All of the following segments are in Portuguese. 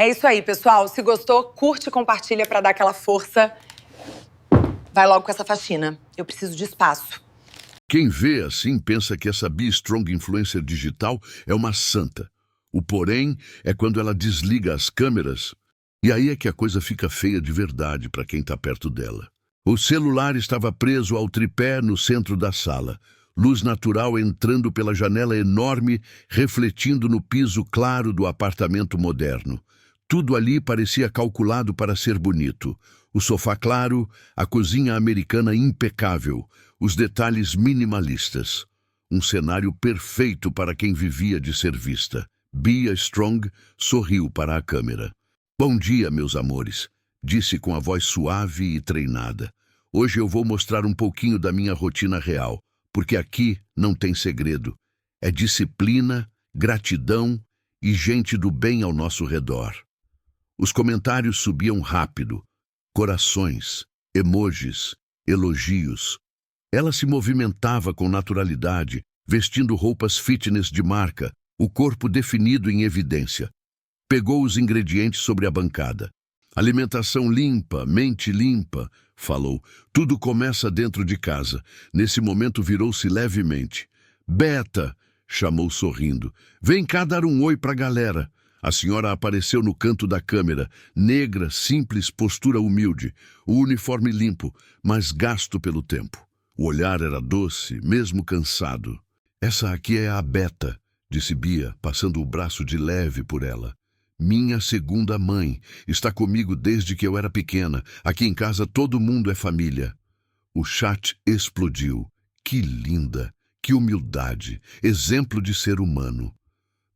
É isso aí, pessoal. Se gostou, curte e compartilha pra dar aquela força. Vai logo com essa faxina. Eu preciso de espaço. Quem vê assim pensa que essa Be Strong influencer digital é uma santa. O porém é quando ela desliga as câmeras, e aí é que a coisa fica feia de verdade para quem está perto dela. O celular estava preso ao tripé no centro da sala. Luz natural entrando pela janela enorme, refletindo no piso claro do apartamento moderno. Tudo ali parecia calculado para ser bonito. O sofá claro, a cozinha americana impecável, os detalhes minimalistas. Um cenário perfeito para quem vivia de ser vista. Bia Strong sorriu para a câmera. "Bom dia, meus amores", disse com a voz suave e treinada. "Hoje eu vou mostrar um pouquinho da minha rotina real, porque aqui não tem segredo. É disciplina, gratidão e gente do bem ao nosso redor." Os comentários subiam rápido. Corações, emojis, elogios. Ela se movimentava com naturalidade, vestindo roupas fitness de marca, o corpo definido em evidência. Pegou os ingredientes sobre a bancada. "Alimentação limpa, mente limpa", falou. "Tudo começa dentro de casa." Nesse momento virou-se levemente. "Beta", chamou sorrindo. "Vem cá dar um oi pra galera." A senhora apareceu no canto da câmera, negra, simples, postura humilde, o uniforme limpo, mas gasto pelo tempo. O olhar era doce, mesmo cansado. "Essa aqui é a Beta", disse Bia, passando o braço de leve por ela. "Minha segunda mãe. Está comigo desde que eu era pequena. Aqui em casa todo mundo é família." O chat explodiu. Que linda, que humildade, exemplo de ser humano.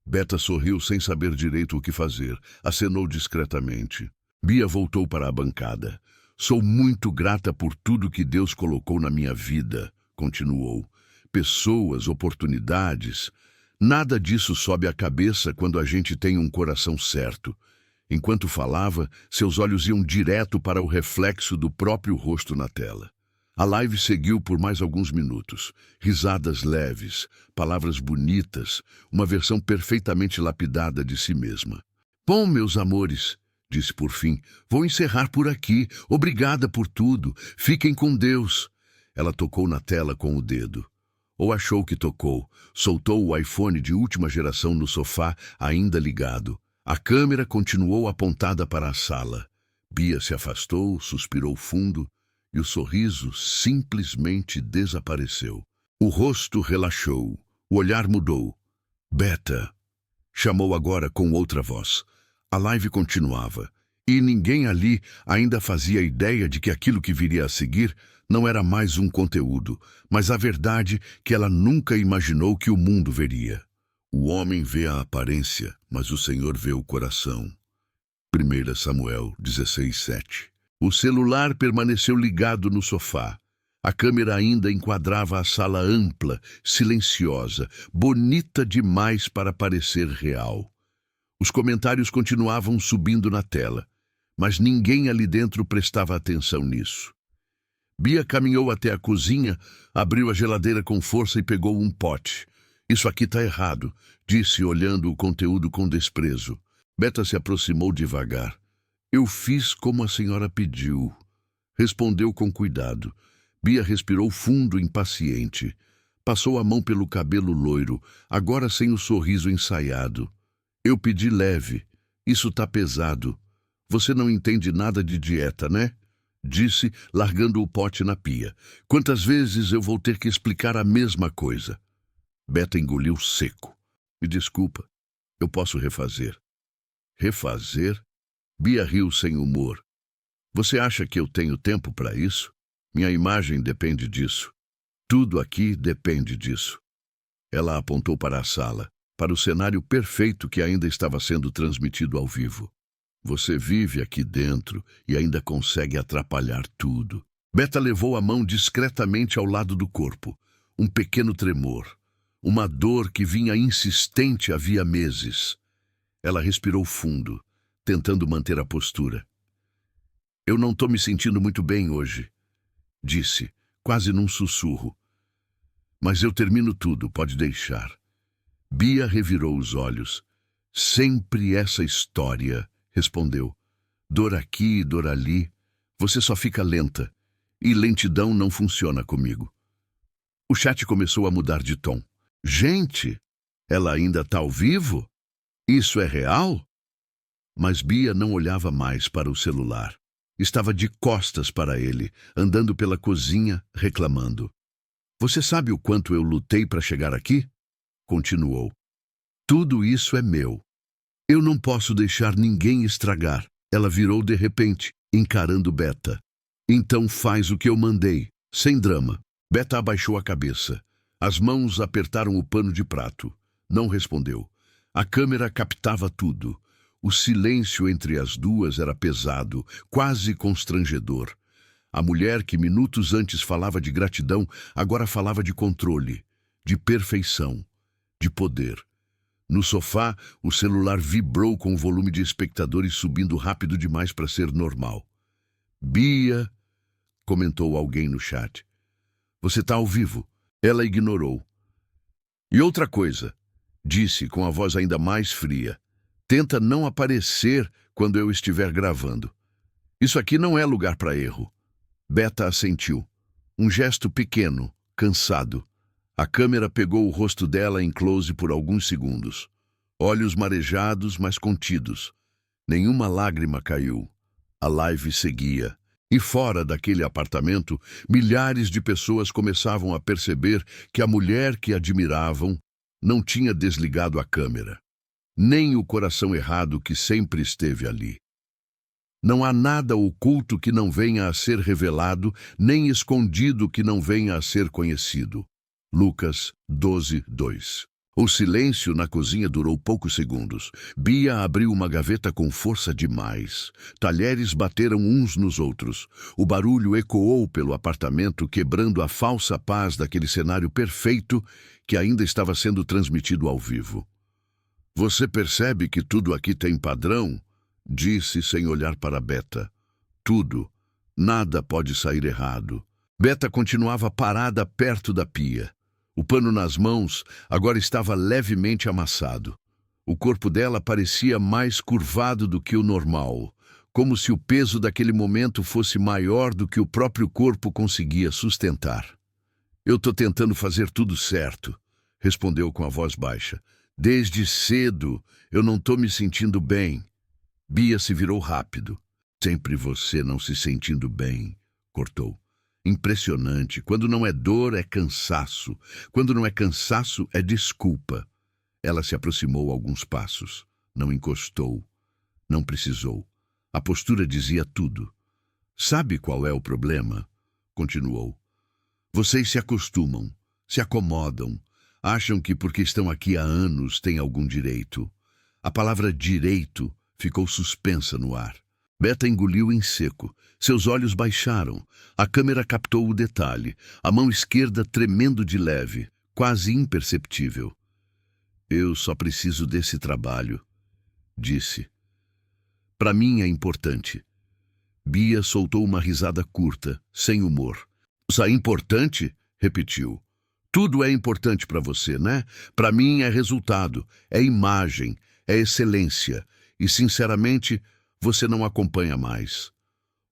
Beta sorriu sem saber direito o que fazer, acenou discretamente. Bia voltou para a bancada. "Sou muito grata por tudo que Deus colocou na minha vida", continuou. "Pessoas, oportunidades. Nada disso sobe à cabeça quando a gente tem um coração certo." Enquanto falava, seus olhos iam direto para o reflexo do próprio rosto na tela. A live seguiu por mais alguns minutos. Risadas leves, palavras bonitas, uma versão perfeitamente lapidada de si mesma. "Bom, meus amores", disse por fim, "vou encerrar por aqui. Obrigada por tudo. Fiquem com Deus." Ela tocou na tela com o dedo. Ou achou que tocou. Soltou o iPhone de última geração no sofá, ainda ligado. A câmera continuou apontada para a sala. Bia se afastou, suspirou fundo, e o sorriso simplesmente desapareceu. O rosto relaxou, o olhar mudou. "Beta", chamou agora com outra voz. A live continuava, e ninguém ali ainda fazia ideia de que aquilo que viria a seguir não era mais um conteúdo, mas a verdade que ela nunca imaginou que o mundo veria. "O homem vê a aparência, mas o Senhor vê o coração." 1 Samuel 16:7. O celular permaneceu ligado no sofá. A câmera ainda enquadrava a sala ampla, silenciosa, bonita demais para parecer real. Os comentários continuavam subindo na tela, mas ninguém ali dentro prestava atenção nisso. Bia caminhou até a cozinha, abriu a geladeira com força e pegou um pote. "Isso aqui está errado", disse, olhando o conteúdo com desprezo. Beta se aproximou devagar. "Eu fiz como a senhora pediu", respondeu com cuidado. Bia respirou fundo, impaciente. Passou a mão pelo cabelo loiro, agora sem o sorriso ensaiado. "Eu pedi leve. Isso tá pesado. Você não entende nada de dieta, né?", disse, largando o pote na pia. "Quantas vezes eu vou ter que explicar a mesma coisa?" Beta engoliu seco. "Me desculpa. Eu posso refazer." "Refazer?" Bia riu sem humor. "Você acha que eu tenho tempo para isso? Minha imagem depende disso. Tudo aqui depende disso." Ela apontou para a sala, para o cenário perfeito que ainda estava sendo transmitido ao vivo. "Você vive aqui dentro e ainda consegue atrapalhar tudo." Beta levou a mão discretamente ao lado do corpo. Um pequeno tremor. Uma dor que vinha insistente havia meses. Ela respirou fundo, tentando manter a postura. "Eu não estou me sentindo muito bem hoje", disse, quase num sussurro. "Mas eu termino tudo, pode deixar." Bia revirou os olhos. "Sempre essa história", respondeu. Dor aqui, dor ali. Você só fica lenta. E lentidão não funciona comigo. O chat começou a mudar de tom. Gente, ela ainda está ao vivo? Isso é real? Mas Bia não olhava mais para o celular. Estava de costas para ele, andando pela cozinha, reclamando. Você sabe o quanto eu lutei para chegar aqui? Continuou. Tudo isso é meu. Eu não posso deixar ninguém estragar. Ela virou de repente, encarando Beta. Então faz o que eu mandei, sem drama. Beta abaixou a cabeça. As mãos apertaram o pano de prato. Não respondeu. A câmera captava tudo. O silêncio entre as duas era pesado, quase constrangedor. A mulher que minutos antes falava de gratidão, agora falava de controle, de perfeição, de poder. No sofá, o celular vibrou com o volume de espectadores subindo rápido demais para ser normal. Bia, comentou alguém no chat. Você está ao vivo. Ela ignorou. E outra coisa, disse com a voz ainda mais fria. Tenta não aparecer quando eu estiver gravando. Isso aqui não é lugar para erro. Beta assentiu. Um gesto pequeno, cansado. A câmera pegou o rosto dela em close por alguns segundos. Olhos marejados, mas contidos. Nenhuma lágrima caiu. A live seguia. E fora daquele apartamento, milhares de pessoas começavam a perceber que a mulher que admiravam não tinha desligado a câmera. Nem o coração errado que sempre esteve ali. Não há nada oculto que não venha a ser revelado, nem escondido que não venha a ser conhecido. Lucas 12:2. O silêncio na cozinha durou poucos segundos. Bia abriu uma gaveta com força demais. Talheres bateram uns nos outros. O barulho ecoou pelo apartamento, quebrando a falsa paz daquele cenário perfeito que ainda estava sendo transmitido ao vivo. Você percebe que tudo aqui tem padrão? Disse sem olhar para Beta. Tudo. Nada pode sair errado. Beta continuava parada perto da pia. O pano nas mãos agora estava levemente amassado. O corpo dela parecia mais curvado do que o normal, como se o peso daquele momento fosse maior do que o próprio corpo conseguia sustentar. Eu estou tentando fazer tudo certo, respondeu com a voz baixa. Desde cedo eu não estou me sentindo bem. Bia se virou rápido. Sempre você não se sentindo bem, cortou. Impressionante. Quando não é dor, é cansaço. Quando não é cansaço, é desculpa. Ela se aproximou alguns passos. Não encostou. Não precisou. A postura dizia tudo. Sabe qual é o problema? Continuou. Vocês se acostumam, se acomodam. Acham que porque estão aqui há anos têm algum direito. A palavra direito ficou suspensa no ar. Beta engoliu em seco. Seus olhos baixaram. A câmera captou o detalhe. A mão esquerda tremendo de leve, quase imperceptível. Eu só preciso desse trabalho, disse. Para mim é importante. Bia soltou uma risada curta, sem humor. Isso é importante? Repetiu. Tudo é importante para você, né? Para mim é resultado, é imagem, é excelência. E, sinceramente, você não acompanha mais.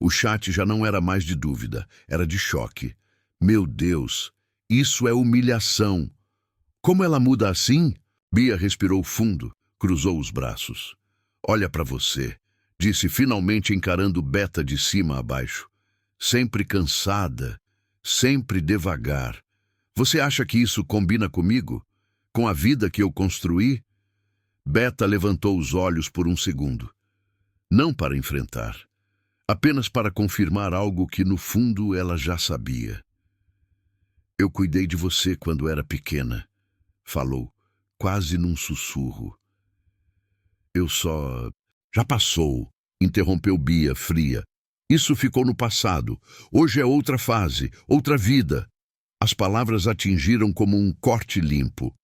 O chat já não era mais de dúvida, era de choque. Meu Deus, isso é humilhação. Como ela muda assim? Bia respirou fundo, cruzou os braços. Olha para você, disse finalmente encarando Beta de cima a baixo. Sempre cansada, sempre devagar. Você acha que isso combina comigo? Com a vida que eu construí? Beta levantou os olhos por um segundo. Não para enfrentar, apenas para confirmar algo que no fundo ela já sabia. Eu cuidei de você quando era pequena, falou, quase num sussurro. Eu só... Já passou, interrompeu Bia, fria. Isso ficou no passado. Hoje é outra fase, outra vida. As palavras atingiram como um corte limpo.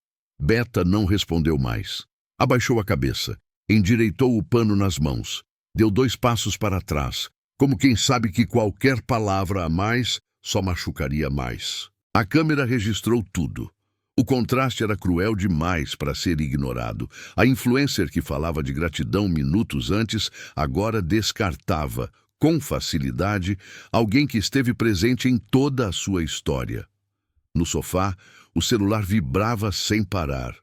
Beta não respondeu mais. Abaixou a cabeça, endireitou o pano nas mãos, deu 2 passos para trás, como quem sabe que qualquer palavra a mais só machucaria mais. A câmera registrou tudo. O contraste era cruel demais para ser ignorado. A influencer que falava de gratidão minutos antes agora descartava, com facilidade, alguém que esteve presente em toda a sua história. No sofá, o celular vibrava sem parar.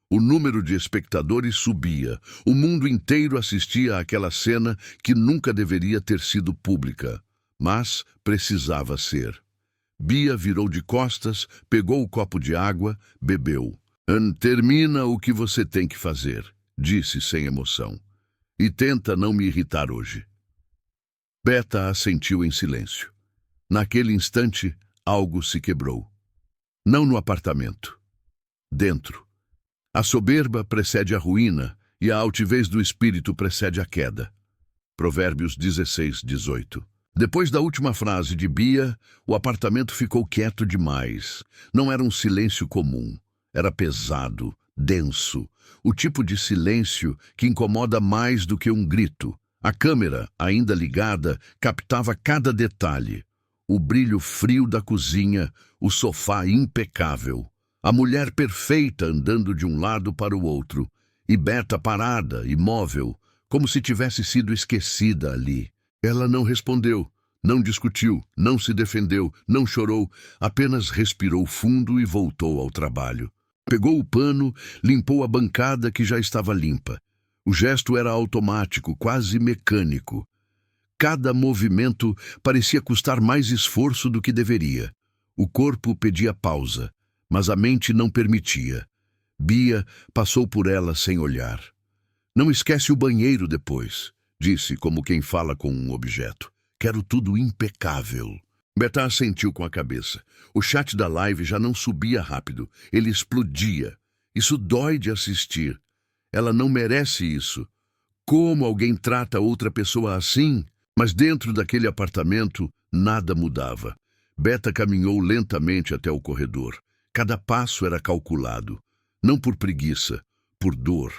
O número de espectadores subia. O mundo inteiro assistia àquela cena que nunca deveria ter sido pública, mas precisava ser. Bia virou de costas, pegou o copo de água, bebeu. Termina o que você tem que fazer, disse sem emoção. E tenta não me irritar hoje. Beta assentiu em silêncio. Naquele instante, algo se quebrou. Não no apartamento. Dentro. A soberba precede a ruína e a altivez do espírito precede a queda. Provérbios 16:18. Depois da última frase de Bia, o apartamento ficou quieto demais. Não era um silêncio comum. Era pesado, denso. O tipo de silêncio que incomoda mais do que um grito. A câmera, ainda ligada, captava cada detalhe. O brilho frio da cozinha, o sofá impecável. A mulher perfeita andando de um lado para o outro. E Beta parada, imóvel, como se tivesse sido esquecida ali. Ela não respondeu, não discutiu, não se defendeu, não chorou, apenas respirou fundo e voltou ao trabalho. Pegou o pano, limpou a bancada que já estava limpa. O gesto era automático, quase mecânico. Cada movimento parecia custar mais esforço do que deveria. O corpo pedia pausa, mas a mente não permitia. Bia passou por ela sem olhar. Não esquece o banheiro depois, disse como quem fala com um objeto. Quero tudo impecável. Beta assentiu com a cabeça. O chat da live já não subia rápido. Ele explodia. Isso dói de assistir. Ela não merece isso. Como alguém trata outra pessoa assim? Mas dentro daquele apartamento, nada mudava. Beta caminhou lentamente até o corredor. Cada passo era calculado. Não por preguiça, por dor.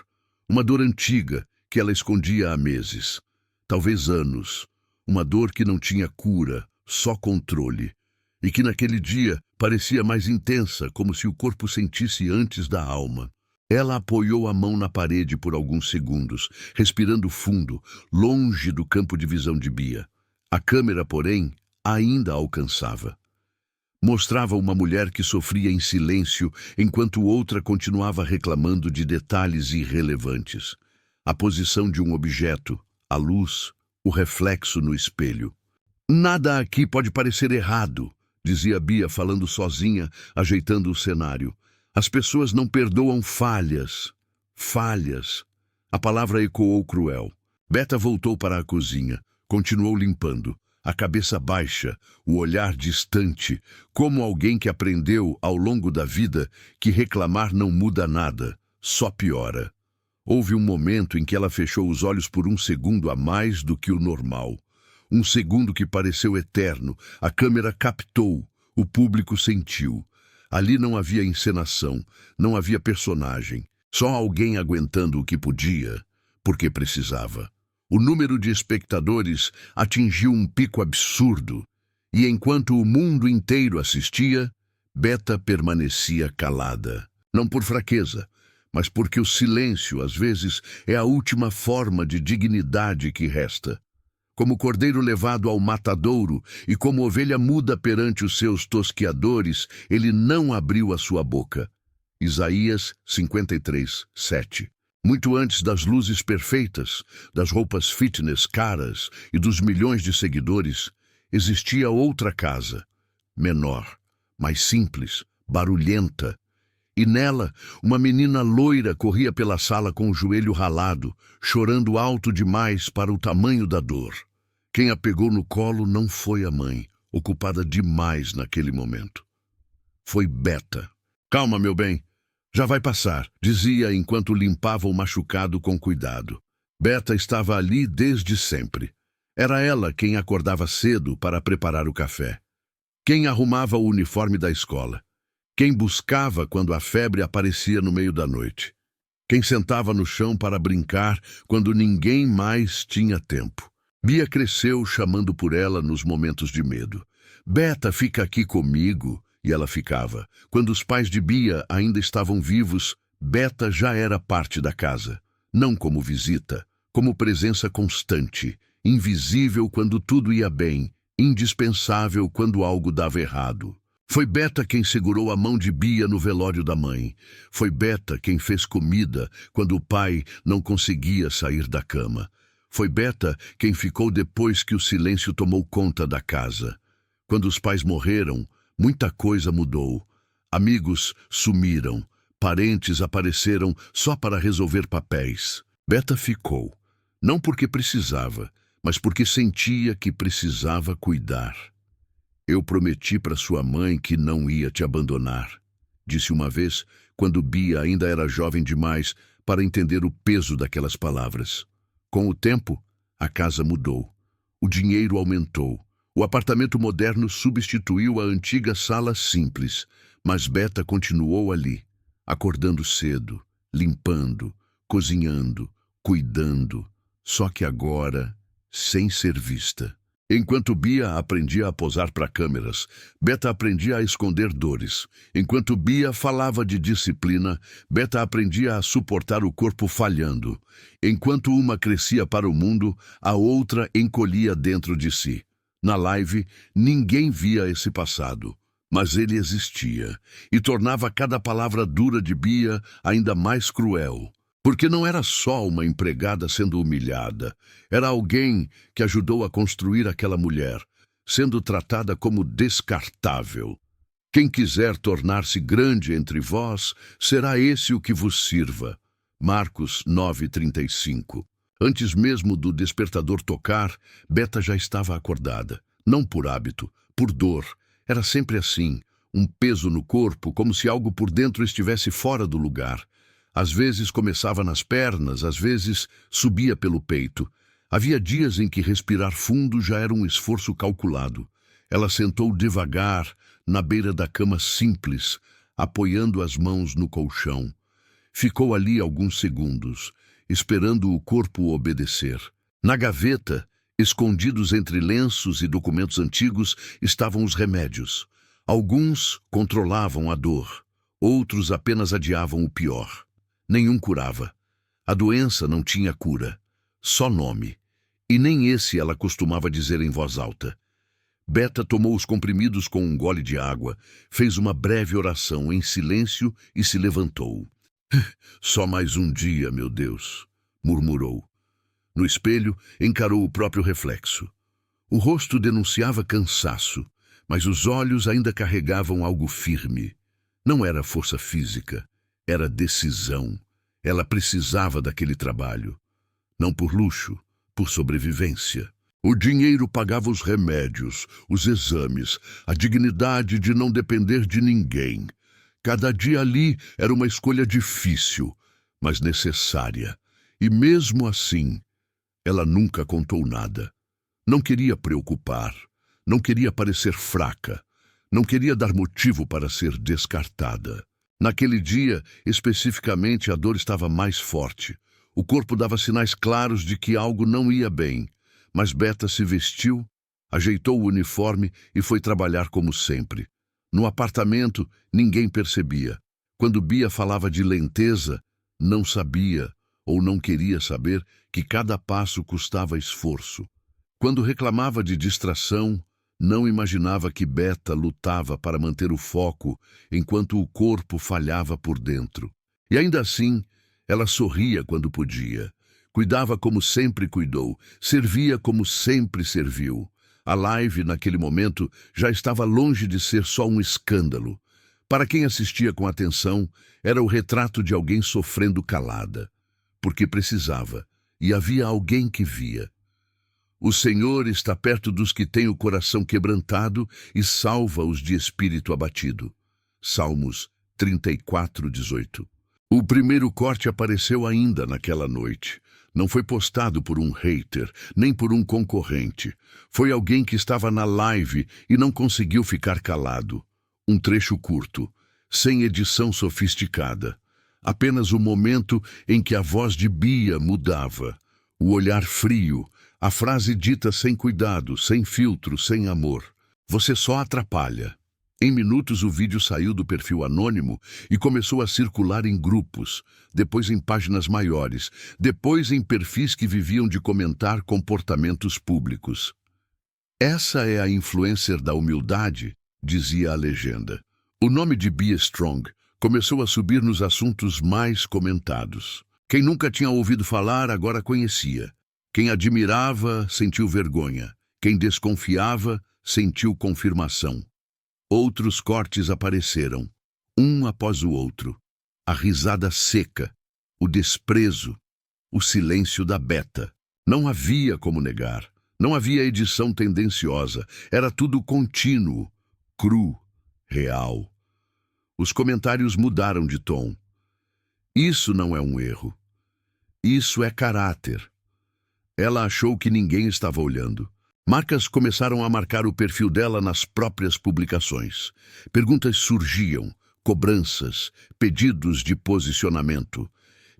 Uma dor antiga que ela escondia há meses. Talvez anos. Uma dor que não tinha cura, só controle. E que naquele dia parecia mais intensa, como se o corpo sentisse antes da alma. Ela apoiou a mão na parede por alguns segundos, respirando fundo, longe do campo de visão de Bia. A câmera, porém, ainda a alcançava. Mostrava uma mulher que sofria em silêncio, enquanto outra continuava reclamando de detalhes irrelevantes. A posição de um objeto, a luz, o reflexo no espelho. Nada aqui pode parecer errado, dizia Bia falando sozinha, ajeitando o cenário. As pessoas não perdoam falhas. Falhas. A palavra ecoou cruel. Beta voltou para a cozinha. Continuou limpando. A cabeça baixa, o olhar distante, como alguém que aprendeu ao longo da vida que reclamar não muda nada, só piora. Houve um momento em que ela fechou os olhos por um segundo a mais do que o normal. Um segundo que pareceu eterno. A câmera captou, o público sentiu. Ali não havia encenação, não havia personagem. Só alguém aguentando o que podia, porque precisava. O número de espectadores atingiu um pico absurdo, e enquanto o mundo inteiro assistia, Beta permanecia calada. Não por fraqueza, mas porque o silêncio, às vezes, é a última forma de dignidade que resta. Como cordeiro levado ao matadouro e como ovelha muda perante os seus tosqueadores, ele não abriu a sua boca. Isaías 53:7. Muito antes das luzes perfeitas, das roupas fitness caras e dos milhões de seguidores, existia outra casa, menor, mais simples, barulhenta. E nela, uma menina loira corria pela sala com o joelho ralado, chorando alto demais para o tamanho da dor. Quem a pegou no colo não foi a mãe, ocupada demais naquele momento. Foi Beta. Calma, meu bem. Já vai passar, dizia enquanto limpava o machucado com cuidado. Beta estava ali desde sempre. Era ela quem acordava cedo para preparar o café. Quem arrumava o uniforme da escola. Quem buscava quando a febre aparecia no meio da noite. Quem sentava no chão para brincar quando ninguém mais tinha tempo. Bia cresceu chamando por ela nos momentos de medo. Beta, fica aqui comigo. E ela ficava. Quando os pais de Bia ainda estavam vivos, Beta já era parte da casa. Não como visita, como presença constante, invisível quando tudo ia bem, indispensável quando algo dava errado. Foi Beta quem segurou a mão de Bia no velório da mãe. Foi Beta quem fez comida quando o pai não conseguia sair da cama. Foi Beta quem ficou depois que o silêncio tomou conta da casa. Quando os pais morreram, muita coisa mudou. Amigos sumiram. Parentes apareceram só para resolver papéis. Beta ficou. Não porque precisava, mas porque sentia que precisava cuidar. Eu prometi para sua mãe que não ia te abandonar, disse uma vez, quando Bia ainda era jovem demais para entender o peso daquelas palavras. Com o tempo, a casa mudou. O dinheiro aumentou. O apartamento moderno substituiu a antiga sala simples, mas Beta continuou ali, acordando cedo, limpando, cozinhando, cuidando, só que agora sem ser vista. Enquanto Bia aprendia a posar para câmeras, Beta aprendia a esconder dores. Enquanto Bia falava de disciplina, Beta aprendia a suportar o corpo falhando. Enquanto uma crescia para o mundo, a outra encolhia dentro de si. Na live, ninguém via esse passado, mas ele existia e tornava cada palavra dura de Bia ainda mais cruel. Porque não era só uma empregada sendo humilhada, era alguém que ajudou a construir aquela mulher, sendo tratada como descartável. Quem quiser tornar-se grande entre vós, será esse o que vos sirva. Marcos 9:35. Antes mesmo do despertador tocar, Beta já estava acordada. Não por hábito, por dor. Era sempre assim, um peso no corpo, como se algo por dentro estivesse fora do lugar. Às vezes começava nas pernas, às vezes subia pelo peito. Havia dias em que respirar fundo já era um esforço calculado. Ela sentou devagar, na beira da cama simples, apoiando as mãos no colchão. Ficou ali alguns segundos, esperando o corpo obedecer. Na gaveta, escondidos entre lenços e documentos antigos, estavam os remédios. Alguns controlavam a dor, outros apenas adiavam o pior. Nenhum curava. A doença não tinha cura, só nome. E nem esse ela costumava dizer em voz alta. Beta tomou os comprimidos com um gole de água, fez uma breve oração em silêncio e se levantou. Só mais um dia, meu Deus, murmurou. No espelho, encarou o próprio reflexo. O rosto denunciava cansaço, mas os olhos ainda carregavam algo firme. Não era força física. Era decisão. Ela precisava daquele trabalho. Não por luxo, por sobrevivência. O dinheiro pagava os remédios, os exames, a dignidade de não depender de ninguém. Cada dia ali era uma escolha difícil, mas necessária. E mesmo assim, ela nunca contou nada. Não queria preocupar, não queria parecer fraca, não queria dar motivo para ser descartada. Naquele dia, especificamente, a dor estava mais forte. O corpo dava sinais claros de que algo não ia bem. Mas Beta se vestiu, ajeitou o uniforme e foi trabalhar como sempre. No apartamento, ninguém percebia. Quando Bia falava de lenteza, não sabia ou não queria saber que cada passo custava esforço. Quando reclamava de distração, não imaginava que Beta lutava para manter o foco enquanto o corpo falhava por dentro. E ainda assim, ela sorria quando podia. Cuidava como sempre cuidou, servia como sempre serviu. A live, naquele momento, já estava longe de ser só um escândalo. Para quem assistia com atenção, era o retrato de alguém sofrendo calada. Porque precisava, e havia alguém que via. O Senhor está perto dos que têm o coração quebrantado e salva-os de espírito abatido. Salmos 34:18. O primeiro corte apareceu ainda naquela noite. Não foi postado por um hater, nem por um concorrente. Foi alguém que estava na live e não conseguiu ficar calado. Um trecho curto, sem edição sofisticada. Apenas o momento em que a voz de Bia mudava. O olhar frio, a frase dita sem cuidado, sem filtro, sem amor. Você só atrapalha. Em minutos, o vídeo saiu do perfil anônimo e começou a circular em grupos, depois em páginas maiores, depois em perfis que viviam de comentar comportamentos públicos. Essa é a influencer da humildade, dizia a legenda. O nome de Bia Strong começou a subir nos assuntos mais comentados. Quem nunca tinha ouvido falar, agora conhecia. Quem admirava, sentiu vergonha. Quem desconfiava, sentiu confirmação. Outros cortes apareceram, um após o outro. A risada seca, o desprezo, o silêncio da Beta. Não havia como negar. Não havia edição tendenciosa. Era tudo contínuo, cru, real. Os comentários mudaram de tom. Isso não é um erro. Isso é caráter. Ela achou que ninguém estava olhando. Marcas começaram a marcar o perfil dela nas próprias publicações. Perguntas surgiam, cobranças, pedidos de posicionamento.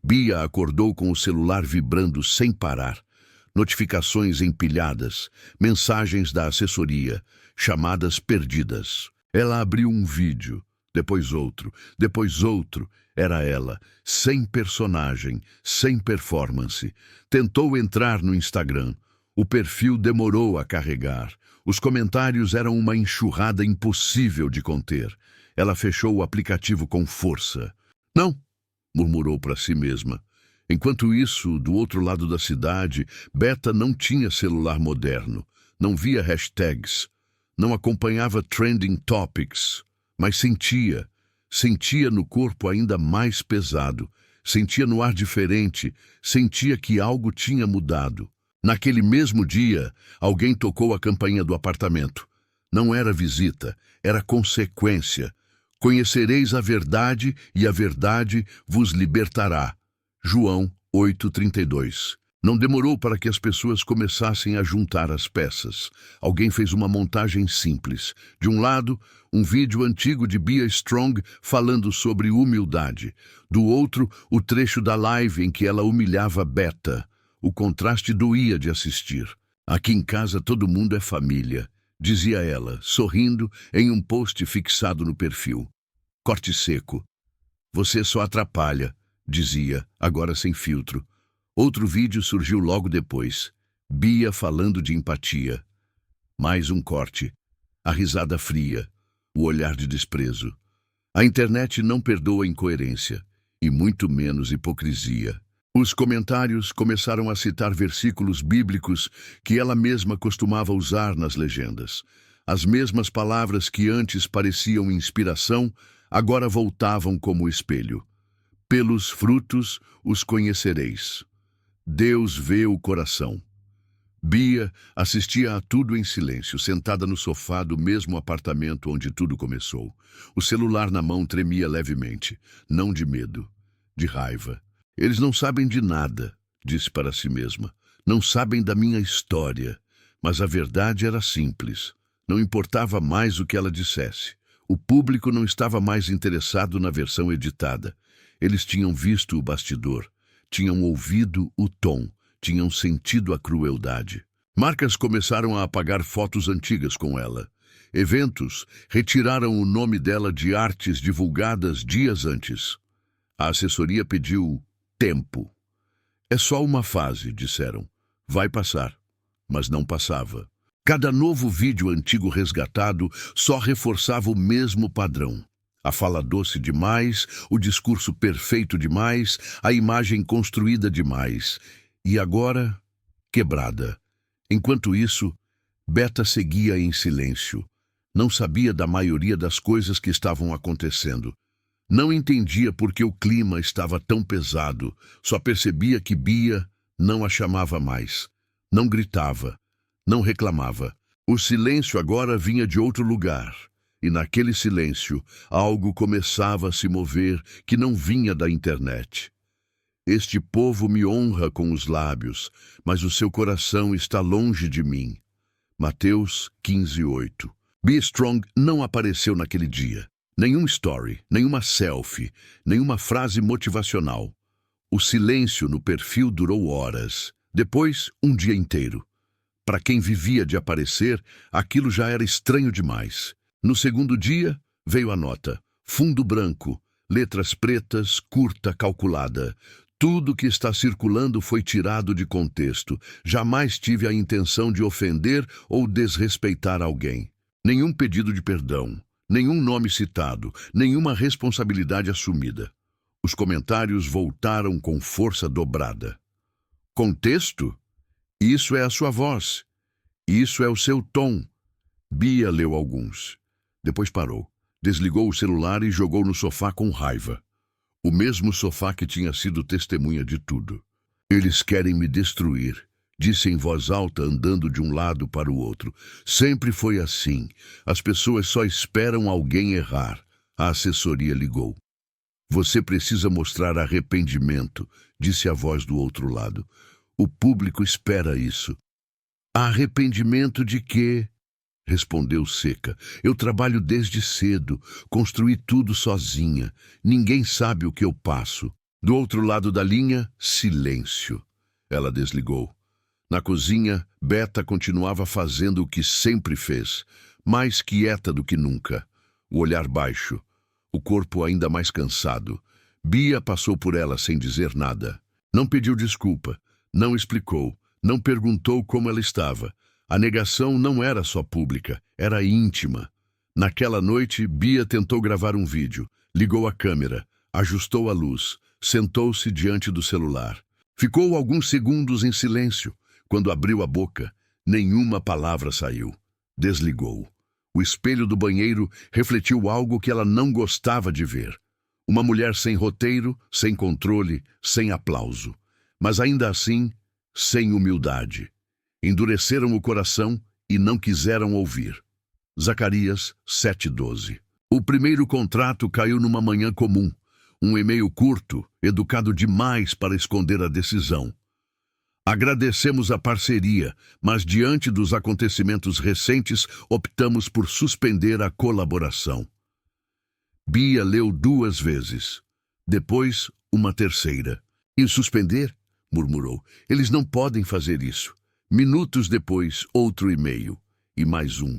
Bia acordou com o celular vibrando sem parar. Notificações empilhadas, mensagens da assessoria, chamadas perdidas. Ela abriu um vídeo, depois outro, depois outro. Era ela, sem personagem, sem performance. Tentou entrar no Instagram. O perfil demorou a carregar. Os comentários eram uma enxurrada impossível de conter. Ela fechou o aplicativo com força. Não, murmurou para si mesma. Enquanto isso, do outro lado da cidade, Beta não tinha celular moderno, não via hashtags, não acompanhava trending topics, mas sentia no corpo ainda mais pesado, sentia no ar diferente, sentia que algo tinha mudado. Naquele mesmo dia, alguém tocou a campainha do apartamento. Não era visita, era consequência. Conhecereis a verdade e a verdade vos libertará. João 8:32. Não demorou para que as pessoas começassem a juntar as peças. Alguém fez uma montagem simples. De um lado, um vídeo antigo de Bia Strong falando sobre humildade. Do outro, o trecho da live em que ela humilhava Beta. O contraste doía de assistir. Aqui em casa todo mundo é família, dizia ela, sorrindo em um post fixado no perfil. Corte seco. Você só atrapalha, dizia, agora sem filtro. Outro vídeo surgiu logo depois. Bia falando de empatia. Mais um corte. A risada fria. O olhar de desprezo. A internet não perdoa incoerência, e muito menos hipocrisia. Os comentários começaram a citar versículos bíblicos que ela mesma costumava usar nas legendas. As mesmas palavras que antes pareciam inspiração, agora voltavam como espelho. Pelos frutos os conhecereis. Deus vê o coração. Bia assistia a tudo em silêncio, sentada no sofá do mesmo apartamento onde tudo começou. O celular na mão tremia levemente, não de medo, de raiva. Eles não sabem de nada, disse para si mesma. Não sabem da minha história. Mas a verdade era simples. Não importava mais o que ela dissesse. O público não estava mais interessado na versão editada. Eles tinham visto o bastidor, tinham ouvido o tom, tinham sentido a crueldade. Marcas começaram a apagar fotos antigas com ela. Eventos retiraram o nome dela de artes divulgadas dias antes. A assessoria pediu tempo. É só uma fase, disseram. Vai passar. Mas não passava. Cada novo vídeo antigo resgatado só reforçava o mesmo padrão. A fala doce demais, o discurso perfeito demais, a imagem construída demais. E agora, quebrada. Enquanto isso, Beta seguia em silêncio. Não sabia da maioria das coisas que estavam acontecendo. Não entendia por que o clima estava tão pesado. Só percebia que Bia não a chamava mais. Não gritava. Não reclamava. O silêncio agora vinha de outro lugar. E naquele silêncio, algo começava a se mover que não vinha da internet. Este povo me honra com os lábios, mas o seu coração está longe de mim. Mateus 15:8. Bia Strong não apareceu naquele dia. Nenhum story, nenhuma selfie, nenhuma frase motivacional. O silêncio no perfil durou horas. Depois, um dia inteiro. Para quem vivia de aparecer, aquilo já era estranho demais. No segundo dia, veio a nota. Fundo branco, letras pretas, curta, calculada. Tudo que está circulando foi tirado de contexto. Jamais tive a intenção de ofender ou desrespeitar alguém. Nenhum pedido de perdão, nenhum nome citado, nenhuma responsabilidade assumida. Os comentários voltaram com força dobrada. Contexto? Isso é a sua voz. Isso é o seu tom. Bia leu alguns. Depois parou, desligou o celular e jogou no sofá com raiva. O mesmo sofá que tinha sido testemunha de tudo. Eles querem me destruir, disse em voz alta, andando de um lado para o outro. Sempre foi assim. As pessoas só esperam alguém errar. A assessoria ligou. Você precisa mostrar arrependimento, disse a voz do outro lado. O público espera isso. Arrependimento de quê? Respondeu seca. Eu trabalho desde cedo, construí tudo sozinha. Ninguém sabe o que eu passo. Do outro lado da linha, silêncio. Ela desligou. Na cozinha, Beta continuava fazendo o que sempre fez, mais quieta do que nunca. O olhar baixo, o corpo ainda mais cansado. Bia passou por ela sem dizer nada. Não pediu desculpa, não explicou, não perguntou como ela estava. A negação não era só pública, era íntima. Naquela noite, Bia tentou gravar um vídeo, ligou a câmera, ajustou a luz, sentou-se diante do celular. Ficou alguns segundos em silêncio. Quando abriu a boca, nenhuma palavra saiu. Desligou. O espelho do banheiro refletiu algo que ela não gostava de ver. Uma mulher sem roteiro, sem controle, sem aplauso. Mas ainda assim, sem humildade. Endureceram o coração e não quiseram ouvir. Zacarias 7:12. O primeiro contrato caiu numa manhã comum. Um e-mail curto, educado demais para esconder a decisão. Agradecemos a parceria, mas diante dos acontecimentos recentes, optamos por suspender a colaboração. Bia leu 2 vezes. Depois, uma terceira. E suspender? Murmurou. Eles não podem fazer isso. Minutos depois, outro e-mail. E mais um.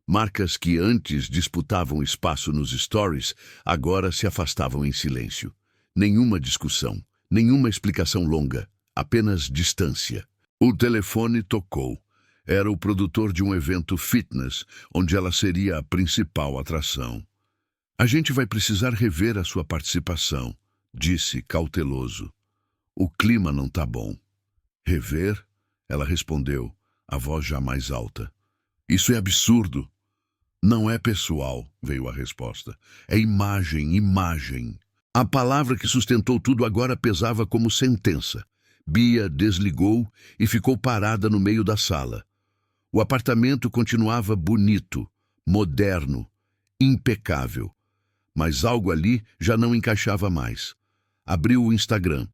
Marcas que antes disputavam espaço nos stories, agora se afastavam em silêncio. Nenhuma discussão, nenhuma explicação longa, apenas distância. O telefone tocou. Era o produtor de um evento fitness, onde ela seria a principal atração. A gente vai precisar rever a sua participação, disse cauteloso. O clima não tá bom. Rever? Ela respondeu, a voz já mais alta. Isso é absurdo. Não é pessoal, veio a resposta. É imagem, imagem. A palavra que sustentou tudo agora pesava como sentença. Bia desligou e ficou parada no meio da sala. O apartamento continuava bonito, moderno, impecável. Mas algo ali já não encaixava mais. Abriu o Instagram.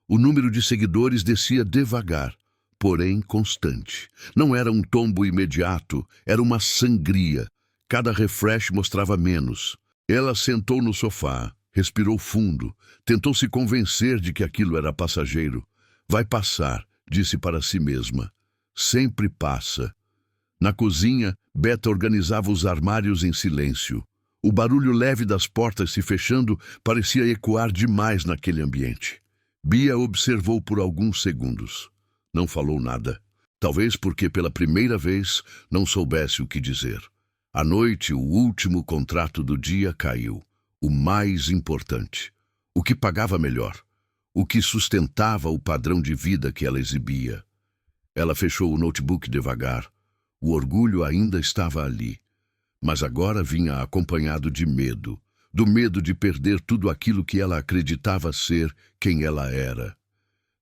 O número de seguidores descia devagar, porém constante. Não era um tombo imediato, era uma sangria. Cada refresh mostrava menos. Ela sentou no sofá, respirou fundo, tentou se convencer de que aquilo era passageiro. Vai passar, disse para si mesma. Sempre passa. Na cozinha, Beta organizava os armários em silêncio. O barulho leve das portas se fechando parecia ecoar demais naquele ambiente. Bia observou por alguns segundos. Não falou nada. Talvez porque pela primeira vez não soubesse o que dizer. À noite, o último contrato do dia caiu. O mais importante. O que pagava melhor. O que sustentava o padrão de vida que ela exibia. Ela fechou o notebook devagar. O orgulho ainda estava ali. Mas agora vinha acompanhado de medo. Do medo de perder tudo aquilo que ela acreditava ser quem ela era.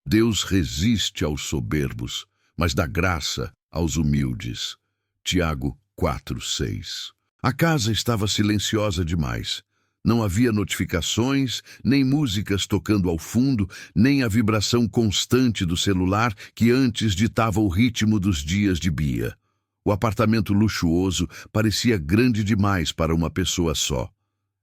Deus resiste aos soberbos, mas dá graça aos humildes. Tiago 4:6. A casa estava silenciosa demais. Não havia notificações, nem músicas tocando ao fundo, nem a vibração constante do celular que antes ditava o ritmo dos dias de Bia. O apartamento luxuoso parecia grande demais para uma pessoa só.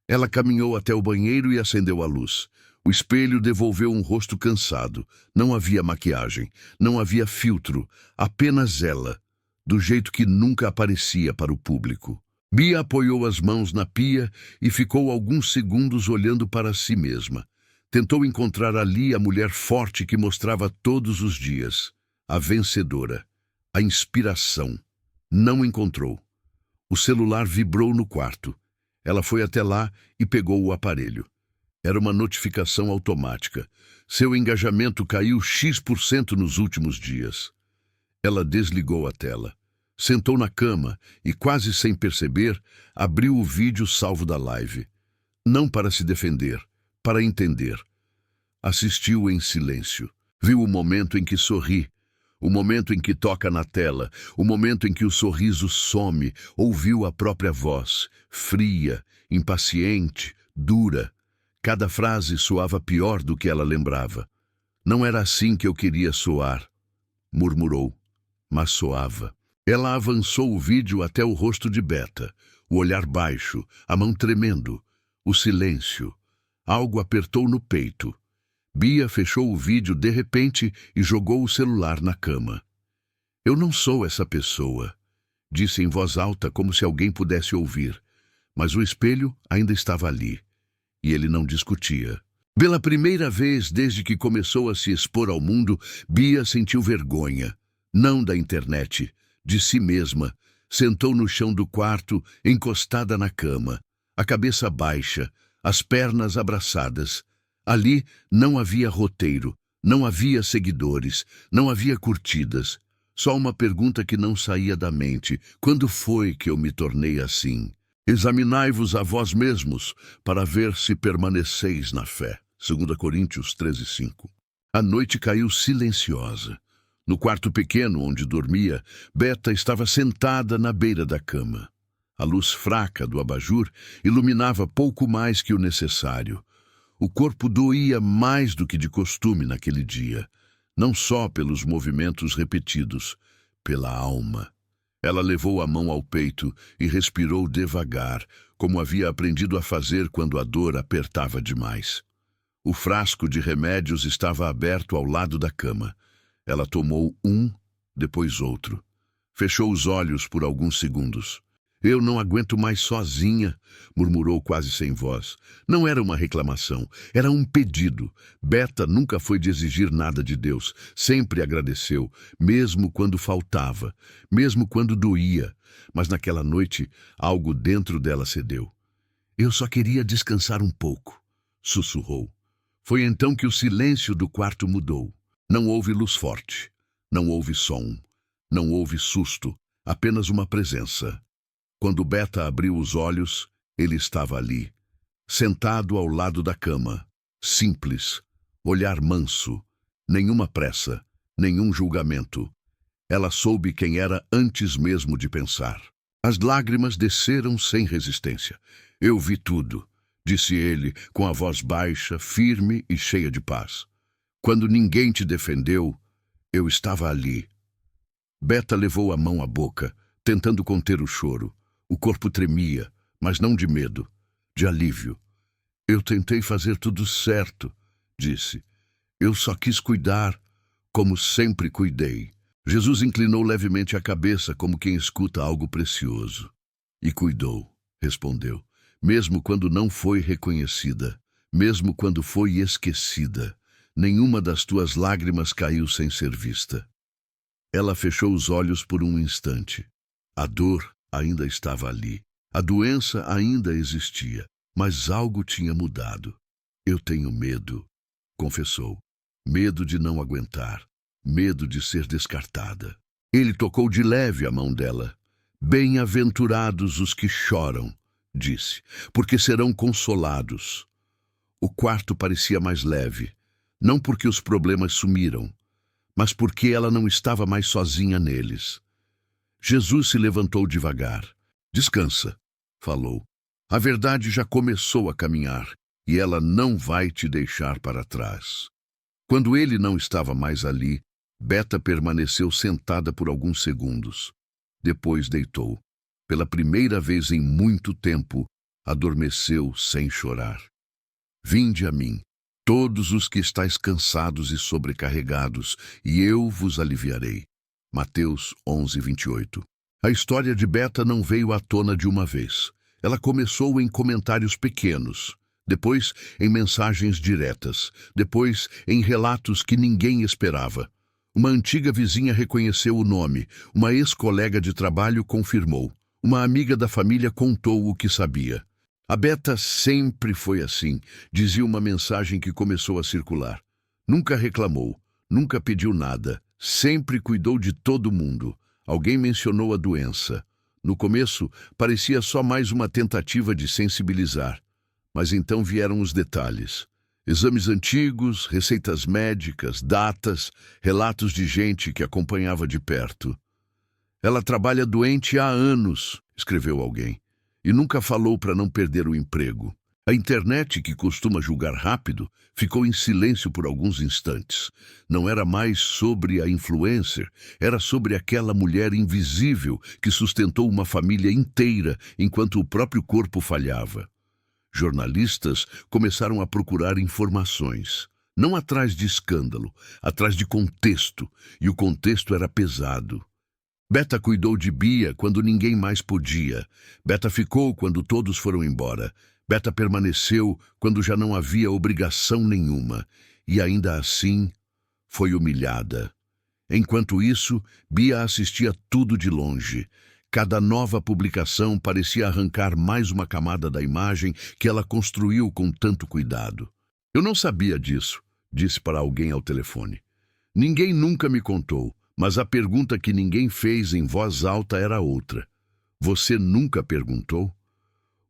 Ela caminhou até o banheiro e acendeu a luz. O espelho devolveu um rosto cansado. Não havia maquiagem, não havia filtro, apenas ela, do jeito que nunca aparecia para o público. Bia apoiou as mãos na pia e ficou alguns segundos olhando para si mesma. Tentou encontrar ali a mulher forte que mostrava todos os dias, a vencedora, a inspiração. Não encontrou. O celular vibrou no quarto. Ela foi até lá e pegou o aparelho. Era uma notificação automática. Seu engajamento caiu X% nos últimos dias. Ela desligou a tela. Sentou na cama e, quase sem perceber, abriu o vídeo salvo da live. Não para se defender, para entender. Assistiu em silêncio. Viu o momento em que sorri, o momento em que toca na tela, o momento em que o sorriso some. Ouviu a própria voz, fria, impaciente, dura. Cada frase soava pior do que ela lembrava. Não era assim que eu queria soar, murmurou, mas soava. Ela avançou o vídeo até o rosto de Beta, o olhar baixo, a mão tremendo, o silêncio. Algo apertou no peito. Bia fechou o vídeo de repente e jogou o celular na cama. Eu não sou essa pessoa, disse em voz alta como se alguém pudesse ouvir, mas o espelho ainda estava ali, e ele não discutia. Pela primeira vez desde que começou a se expor ao mundo, Bia sentiu vergonha, não da internet, de si mesma. Sentou no chão do quarto, encostada na cama, a cabeça baixa, as pernas abraçadas. Ali não havia roteiro, não havia seguidores, não havia curtidas. Só uma pergunta que não saía da mente. Quando foi que eu me tornei assim? Examinai-vos a vós mesmos, para ver se permaneceis na fé. 2 Coríntios 13:5. A noite caiu silenciosa. No quarto pequeno onde dormia, Beta estava sentada na beira da cama. A luz fraca do abajur iluminava pouco mais que o necessário. O corpo doía mais do que de costume naquele dia, não só pelos movimentos repetidos, pela alma. Ela levou a mão ao peito e respirou devagar, como havia aprendido a fazer quando a dor apertava demais. O frasco de remédios estava aberto ao lado da cama. Ela tomou um, depois outro. Fechou os olhos por alguns segundos. Eu não aguento mais sozinha, murmurou quase sem voz. Não era uma reclamação, era um pedido. Beta nunca foi de exigir nada de Deus. Sempre agradeceu, mesmo quando faltava, mesmo quando doía. Mas naquela noite, algo dentro dela cedeu. Eu só queria descansar um pouco, sussurrou. Foi então que o silêncio do quarto mudou. Não houve luz forte, não houve som, não houve susto, apenas uma presença. Quando Beta abriu os olhos, ele estava ali, sentado ao lado da cama, simples, olhar manso, nenhuma pressa, nenhum julgamento. Ela soube quem era antes mesmo de pensar. As lágrimas desceram sem resistência. Eu vi tudo, disse ele, com a voz baixa, firme e cheia de paz. Quando ninguém te defendeu, eu estava ali. Beta levou a mão à boca, tentando conter o choro. O corpo tremia, mas não de medo, de alívio. Eu tentei fazer tudo certo, disse. Eu só quis cuidar, como sempre cuidei. Jesus inclinou levemente a cabeça, como quem escuta algo precioso. E cuidou, respondeu, mesmo quando não foi reconhecida, mesmo quando foi esquecida. Nenhuma das tuas lágrimas caiu sem ser vista. Ela fechou os olhos por um instante. A dor ainda estava ali. A doença ainda existia, mas algo tinha mudado. Eu tenho medo, confessou. Medo de não aguentar. Medo de ser descartada. Ele tocou de leve a mão dela. Bem-aventurados os que choram, disse, porque serão consolados. O quarto parecia mais leve. Não porque os problemas sumiram, mas porque ela não estava mais sozinha neles. Jesus se levantou devagar. Descansa, falou. A verdade já começou a caminhar e ela não vai te deixar para trás. Quando ele não estava mais ali, Beta permaneceu sentada por alguns segundos. Depois deitou. Pela primeira vez em muito tempo, adormeceu sem chorar. Vinde a mim, todos os que estáis cansados e sobrecarregados, e eu vos aliviarei. Mateus 11:28. A história de Beta não veio à tona de uma vez. Ela começou em comentários pequenos, depois em mensagens diretas, depois em relatos que ninguém esperava. Uma antiga vizinha reconheceu o nome, uma ex-colega de trabalho confirmou, uma amiga da família contou o que sabia. A Beta sempre foi assim, dizia uma mensagem que começou a circular. Nunca reclamou, nunca pediu nada, sempre cuidou de todo mundo. Alguém mencionou a doença. No começo, parecia só mais uma tentativa de sensibilizar. Mas então vieram os detalhes. Exames antigos, receitas médicas, datas, relatos de gente que acompanhava de perto. Ela trabalha doente há anos, escreveu alguém, e nunca falou para não perder o emprego. A internet, que costuma julgar rápido, ficou em silêncio por alguns instantes. Não era mais sobre a influencer, era sobre aquela mulher invisível que sustentou uma família inteira enquanto o próprio corpo falhava. Jornalistas começaram a procurar informações, não atrás de escândalo, atrás de contexto, e o contexto era pesado. Beta cuidou de Bia quando ninguém mais podia. Beta ficou quando todos foram embora. Beta permaneceu quando já não havia obrigação nenhuma. E ainda assim, foi humilhada. Enquanto isso, Bia assistia tudo de longe. Cada nova publicação parecia arrancar mais uma camada da imagem que ela construiu com tanto cuidado. Eu não sabia disso, disse para alguém ao telefone. Ninguém nunca me contou, mas a pergunta que ninguém fez em voz alta era outra. Você nunca perguntou?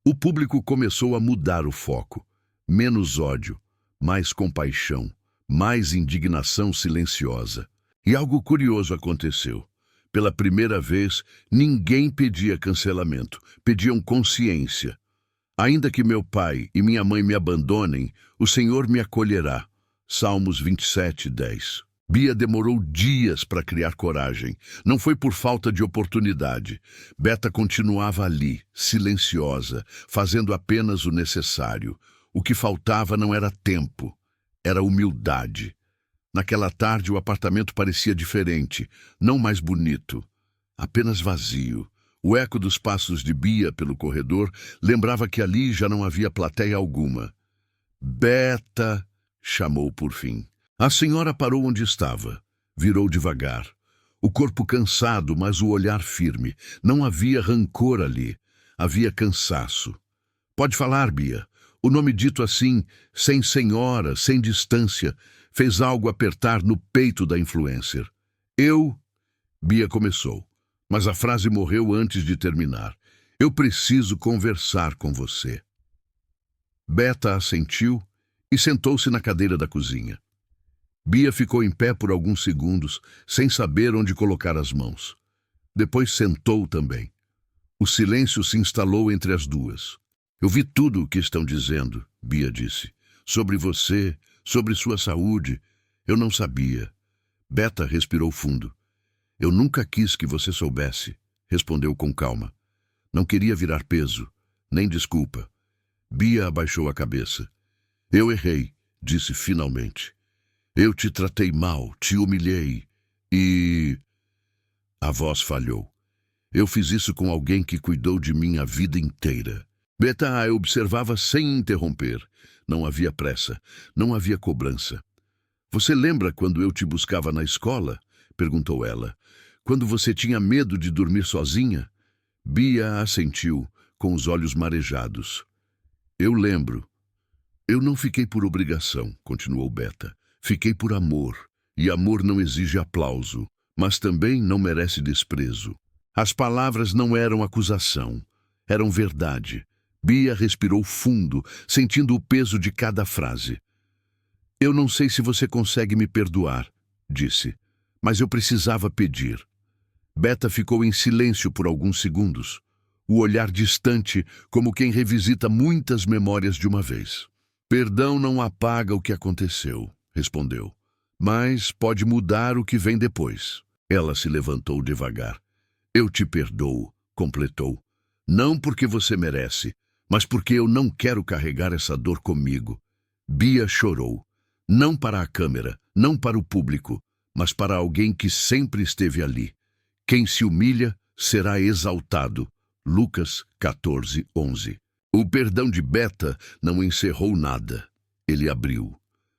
O público começou a mudar o foco. Menos ódio, mais compaixão, mais indignação silenciosa. E algo curioso aconteceu. Pela primeira vez, ninguém pedia cancelamento, pediam consciência. Ainda que meu pai e minha mãe me abandonem, o Senhor me acolherá. Salmos 27:10. Bia demorou dias para criar coragem. Não foi por falta de oportunidade. Beta continuava ali, silenciosa, fazendo apenas o necessário. O que faltava não era tempo, era humildade. Naquela tarde, o apartamento parecia diferente, não mais bonito, apenas vazio. O eco dos passos de Bia pelo corredor lembrava que ali já não havia plateia alguma. Beta, chamou por fim. A senhora parou onde estava. Virou devagar. O corpo cansado, mas o olhar firme. Não havia rancor ali. Havia cansaço. Pode falar, Bia. O nome dito assim, sem senhora, sem distância, fez algo apertar no peito da influencer. Bia começou, mas a frase morreu antes de terminar. Eu preciso conversar com você. Beta assentiu e sentou-se na cadeira da cozinha. Bia ficou em pé por alguns segundos, sem saber onde colocar as mãos. Depois sentou também. O silêncio se instalou entre as duas. Eu vi tudo o que estão dizendo, Bia disse. Sobre você, sobre sua saúde. Eu não sabia. Beta respirou fundo. Eu nunca quis que você soubesse, respondeu com calma. Não queria virar peso, nem desculpa. Bia abaixou a cabeça. Eu errei, disse finalmente. Eu te tratei mal, te humilhei e... A voz falhou. Eu fiz isso com alguém que cuidou de mim a vida inteira. Beta a observava sem interromper. Não havia pressa, não havia cobrança. Você lembra quando eu te buscava na escola? Perguntou ela. Quando você tinha medo de dormir sozinha? Bia assentiu, com os olhos marejados. Eu lembro. Eu não fiquei por obrigação, continuou Beta. Fiquei por amor, e amor não exige aplauso, mas também não merece desprezo. As palavras não eram acusação, eram verdade. Bia respirou fundo, sentindo o peso de cada frase. Eu não sei se você consegue me perdoar, disse, mas eu precisava pedir. Beta ficou em silêncio por alguns segundos, o olhar distante como quem revisita muitas memórias de uma vez. Perdão não apaga o que aconteceu, respondeu, mas pode mudar o que vem depois. Ela se levantou devagar. Eu te perdoo, completou. Não porque você merece, mas porque eu não quero carregar essa dor comigo. Bia chorou. Não para a câmera, não para o público, mas para alguém que sempre esteve ali. Quem se humilha será exaltado. Lucas 14:11. O perdão de Beta não encerrou nada. Ele abriu.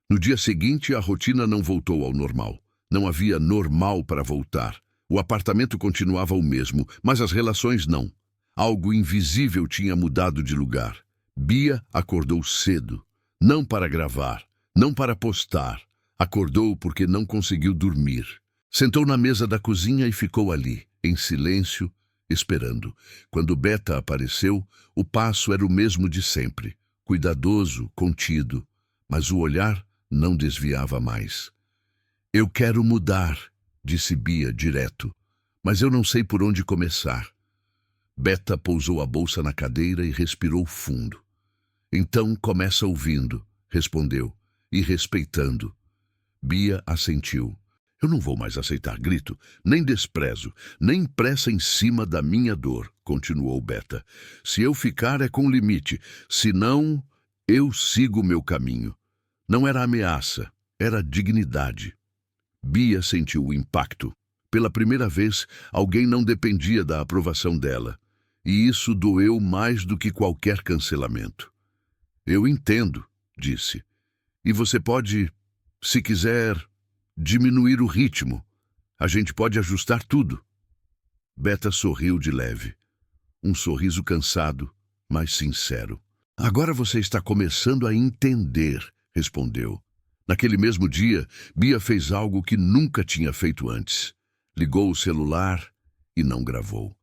No dia seguinte, a rotina não voltou ao normal. Não havia normal para voltar. O apartamento continuava o mesmo, mas as relações não. Algo invisível tinha mudado de lugar. Bia acordou cedo. Não para gravar, não para postar. Acordou porque não conseguiu dormir. Sentou na mesa da cozinha e ficou ali, em silêncio, esperando. Quando Beta apareceu, o passo era o mesmo de sempre. Cuidadoso, contido. Mas o olhar não desviava mais. Eu quero mudar, disse Bia direto. Mas eu não sei por onde começar. Beta pousou a bolsa na cadeira e respirou fundo. Então começa ouvindo, respondeu, e respeitando. Bia assentiu. Eu não vou mais aceitar grito, nem desprezo, nem pressa em cima da minha dor, continuou Beta. Se eu ficar é com limite, se não, eu sigo meu caminho. Não era ameaça, era dignidade. Bia sentiu o impacto. Pela primeira vez, alguém não dependia da aprovação dela. E isso doeu mais do que qualquer cancelamento. Eu entendo, disse. E você pode, se quiser, diminuir o ritmo. A gente pode ajustar tudo. Beta sorriu de leve. Um sorriso cansado, mas sincero. Agora você está começando a entender, respondeu. Naquele mesmo dia, Bia fez algo que nunca tinha feito antes. Ligou o celular e não gravou.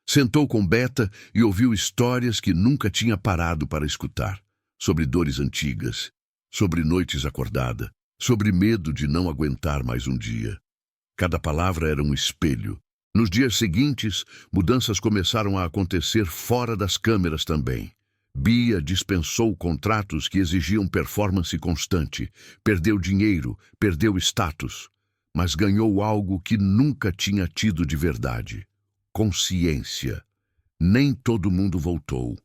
Sentou com Beta e ouviu histórias que nunca tinha parado para escutar. Sobre dores antigas, sobre noites acordada, sobre medo de não aguentar mais um dia. Cada palavra era um espelho. Nos dias seguintes, mudanças começaram a acontecer fora das câmeras também. Bia dispensou contratos que exigiam performance constante, perdeu dinheiro, perdeu status, mas ganhou algo que nunca tinha tido de verdade: consciência. Nem todo mundo voltou,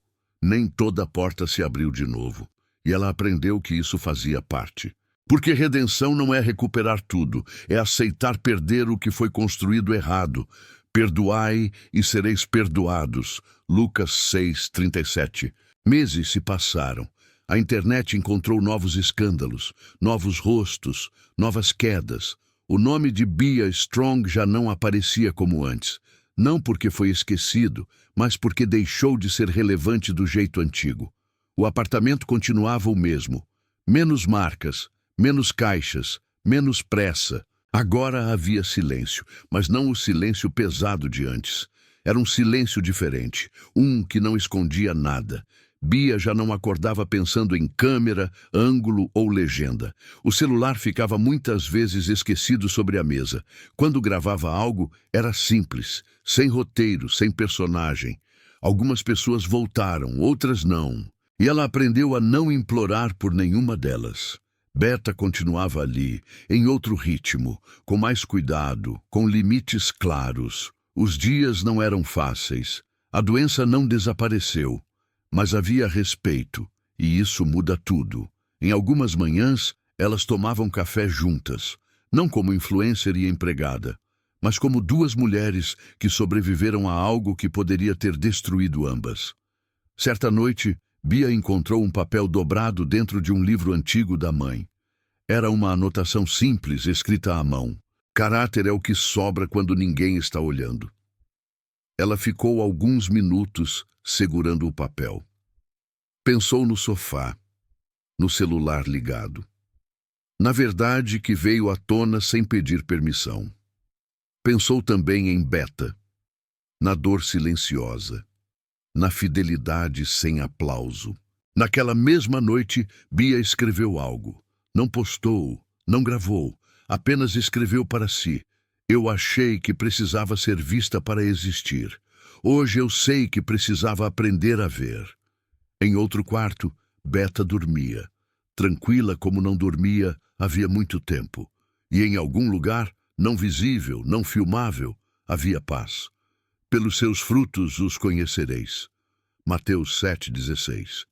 nem toda porta se abriu de novo, e ela aprendeu que isso fazia parte. Porque redenção não é recuperar tudo, é aceitar perder o que foi construído errado. Perdoai e sereis perdoados. Lucas 6:37. Meses se passaram. A internet encontrou novos escândalos, novos rostos, novas quedas. O nome de Bia Strong já não aparecia como antes. Não porque foi esquecido, mas porque deixou de ser relevante do jeito antigo. O apartamento continuava o mesmo. Menos marcas, menos caixas, menos pressa. Agora havia silêncio, mas não o silêncio pesado de antes. Era um silêncio diferente, um que não escondia nada. Bia já não acordava pensando em câmera, ângulo ou legenda. O celular ficava muitas vezes esquecido sobre a mesa. Quando gravava algo, era simples, sem roteiro, sem personagem. Algumas pessoas voltaram, outras não. E ela aprendeu a não implorar por nenhuma delas. Beta continuava ali, em outro ritmo, com mais cuidado, com limites claros. Os dias não eram fáceis. A doença não desapareceu. Mas havia respeito, e isso muda tudo. Em algumas manhãs, elas tomavam café juntas, não como influencer e empregada, mas como duas mulheres que sobreviveram a algo que poderia ter destruído ambas. Certa noite, Bia encontrou um papel dobrado dentro de um livro antigo da mãe. Era uma anotação simples, escrita à mão. Caráter é o que sobra quando ninguém está olhando. Ela ficou alguns minutos segurando o papel. Pensou no sofá, no celular ligado. Na verdade, que veio à tona sem pedir permissão. Pensou também em Beta, na dor silenciosa, na fidelidade sem aplauso. Naquela mesma noite, Bia escreveu algo. Não postou, não gravou, apenas escreveu para si. Eu achei que precisava ser vista para existir. Hoje eu sei que precisava aprender a ver. Em outro quarto, Beta dormia. Tranquila como não dormia havia muito tempo. E em algum lugar, não visível, não filmável, havia paz. Pelos seus frutos os conhecereis. Mateus 7:16.